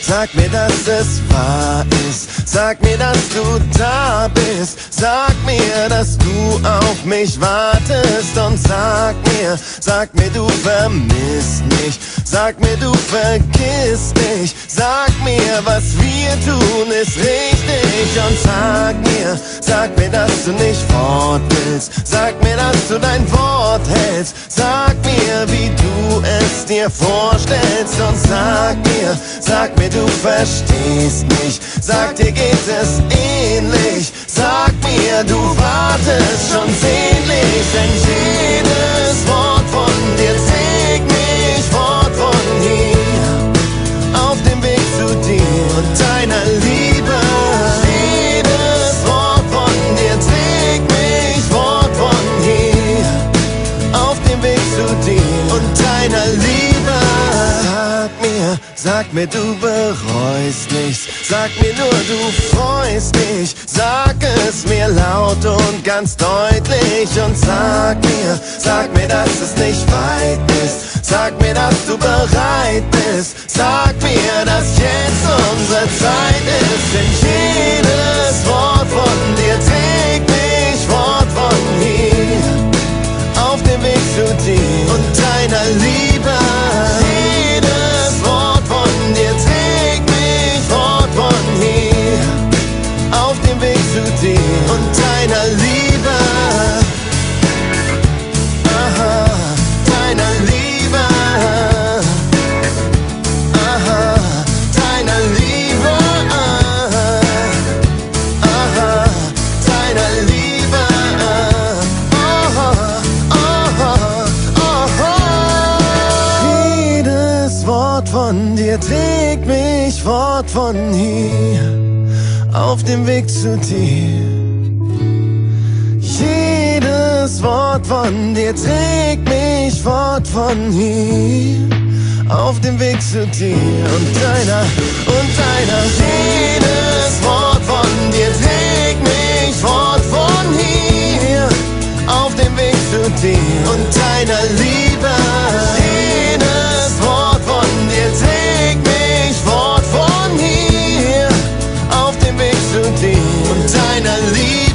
Sag mir, dass es wahr ist, sag mir, dass du da bist, sag mir, dass du auf mich wartest und sag mir, du vermisst mich, sag mir, du vergisst mich, sag mir, was wir tun ist richtig und sag mir, dass du nicht fort willst, sag mir, dass du dein Wort hältst, sag mir, wie du es dir vorstellst und sag mir, du verstehst mich, sag dir geht es ähnlich, sag mir, du wartest schon sehnlich, denn jedes Wort von dir trägt mich fort von hier, auf dem Weg zu dir und deiner Liebe. Jedes Wort von dir trägt mich fort von hier, auf dem Weg zu dir und deiner Liebe. Sag mir, du bereust nichts, sag mir nur, du freust dich, sag es mir laut und ganz deutlich und sag mir, dass es nicht weit ist, sag mir, dass du bereit bist, sag mir, dass jetzt unsere Zeit ist, denn jedes Wort von dir trägt mich fort von hier, auf dem Weg zu dir und deiner Liebe. Jedes Wort von dir trägt mich fort von hier, auf dem Weg zu dir und deiner Liebe. Aha, deiner Liebe. Aha, deiner Liebe. Aha, deiner Liebe. Jedes Wort von dir trägt mich fort von hier, auf dem Weg zu dir. Jedes Wort von dir trägt mich fort von hier, auf dem Weg zu dir und deiner. Jedes Wort von dir trägt mich fort von hier, auf dem Weg zu dir und deiner Liebe. Jedes Wort von dir trägt mich fort von hier, auf dem Weg zu dir und deiner Liebe.